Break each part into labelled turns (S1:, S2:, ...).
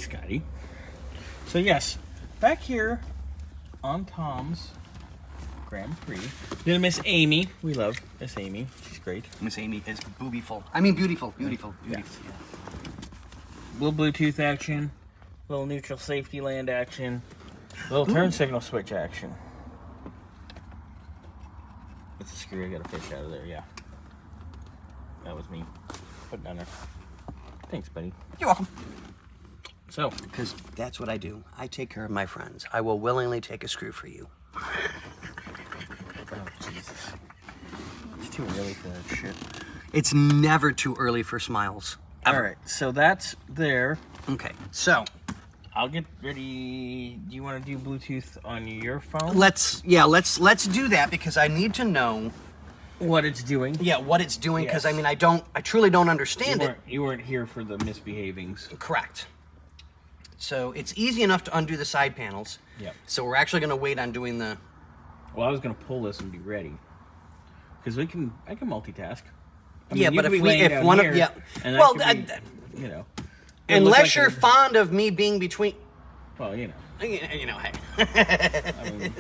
S1: Scotty. So yes, back here on Tom's Grand Prix, then Miss Amy. We love Miss Amy. She's great.
S2: Miss Amy is beautiful. I mean, beautiful.
S1: Yeah. Little Bluetooth action, little neutral safety land action, little turn signal switch action. It's a screw. I gotta fish out of there. Yeah, that was me. Put it down there. Thanks, buddy.
S2: You're welcome.
S1: So,
S2: because that's what I do. I take care of my friends. I will willingly take a screw for you.
S1: Oh, Jesus. It's too early for that shit.
S2: It's never too early for smiles. Ever.
S1: All right, so that's there.
S2: Okay, so
S1: I'll get ready. Do you want to do Bluetooth on your phone?
S2: let's do that because I need to know
S1: What it's doing.
S2: Yeah, what it's doing because
S1: Yes.
S2: I mean I truly don't understand it.
S1: You weren't here for the misbehavings.
S2: Correct. So it's easy enough to undo the side panels.
S1: Yep.
S2: So we're actually going to wait on doing the.
S1: Well, I was gonna pull this and be ready, because I can multitask. I mean,
S2: Yeah,
S1: you
S2: but
S1: could
S2: if
S1: be
S2: we
S1: laying
S2: if
S1: down
S2: one
S1: here,
S2: of yeah,
S1: and that
S2: well,
S1: could be, you know, it
S2: unless
S1: looks like
S2: you're fond of me being between.
S1: Well, you know.
S2: You know, hey.
S1: I mean,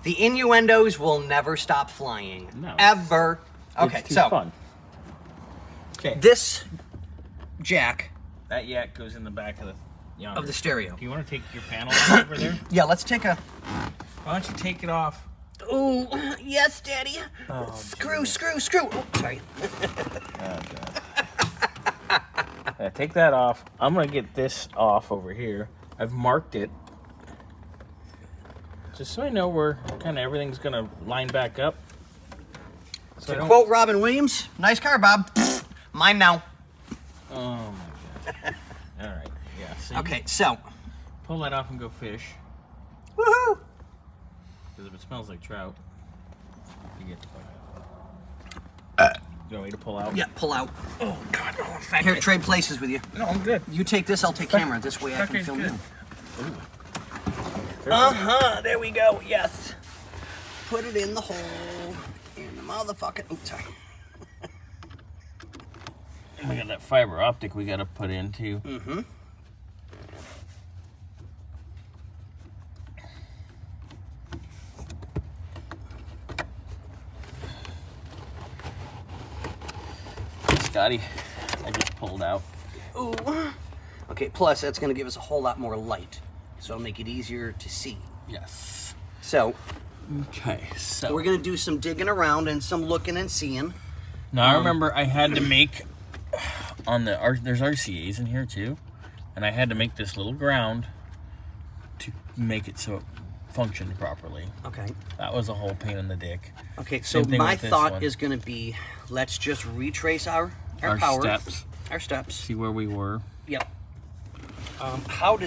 S2: The innuendos will never stop flying.
S1: No.
S2: Ever. Okay,
S1: it's too
S2: so
S1: fun. Okay.
S2: this jack
S1: That yak goes in the back of the yonder.
S2: of the stereo.
S1: Do you want to take your panel off over there?
S2: Yeah, let's take a.
S1: Why don't you take it off?
S2: Ooh, yes, Daddy.
S1: Oh,
S2: Screw. Oh, sorry.
S1: Oh, God. Yeah, take that off. I'm going to get this off over here. I've marked it. Just so I know where kind of everything's going to line back up. So I
S2: To
S1: don't...
S2: quote Robin Williams, nice car, Bob. Mine now.
S1: Oh, my God. All right. Yeah. So
S2: Okay, so.
S1: pull that off and go fish.
S2: Woohoo!
S1: Because if it smells like trout, you get the fuck out. You want me to pull out?
S2: Yeah, pull out.
S1: Oh, God. Oh, fat
S2: Here,
S1: guy.
S2: trade places with you.
S1: No, I'm good.
S2: You take this, I'll take camera. This way I can
S1: Okay,
S2: film
S1: good.
S2: you.
S1: Ooh.
S2: Uh-huh, there we go, yes. Put it in the hole. In the motherfucking... Oops, sorry.
S1: We got that fiber optic we got to put in, too.
S2: Mm-hmm.
S1: Scotty, I just pulled out.
S2: Ooh. Okay, plus that's going to give us a whole lot more light. So it'll make it easier to see.
S1: Yes.
S2: So,
S1: Okay, so
S2: we're going to do some digging around and some looking and seeing.
S1: now I remember I had to make on the there's RCA's in here too, and I had to make this little ground to make it so it functioned properly.
S2: Okay.
S1: That was a whole pain in the dick.
S2: Okay, so
S1: Same thing
S2: my
S1: with this
S2: thought
S1: one.
S2: is going to be, let's just retrace our power.
S1: steps.
S2: Our steps.
S1: See where we were.
S2: Yep. How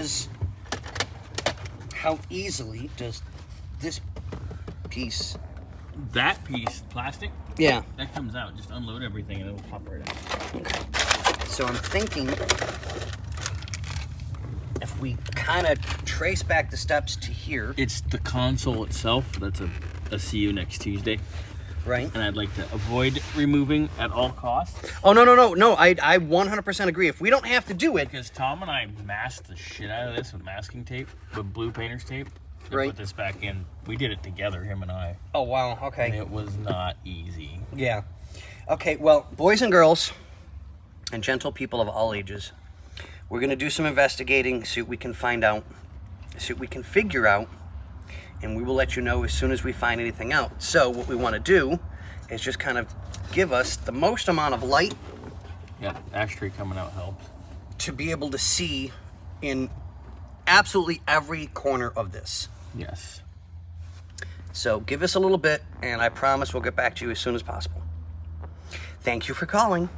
S2: easily does this piece...
S1: That piece, plastic,
S2: Yeah.
S1: that comes out. Just unload everything and it'll pop right out.
S2: Okay. So I'm thinking if we kind of trace back the steps to here,
S1: It's the console itself that's a see you next Tuesday,
S2: right?
S1: and I'd like to avoid removing at all costs.
S2: Oh, no. I 100% agree. If we don't have to do it,
S1: Because Tom and I masked the shit out of this with masking tape, with blue painter's tape. To
S2: Right.
S1: put this back in. We did it together, him and I.
S2: oh, wow,
S1: And
S2: okay.
S1: it was not easy.
S2: Yeah. Okay, well, boys and girls and gentle people of all ages, we're going to do some investigating, see what we can find out, see what we can figure out, and we will let you know as soon as we find anything out. So what we want to do is just kind of give us the most amount of light
S1: Yeah, ash tree coming out helps.
S2: to be able to see in absolutely every corner of this.
S1: Yes.
S2: So give us a little bit, and I promise we'll get back to you as soon as possible. Thank you for calling.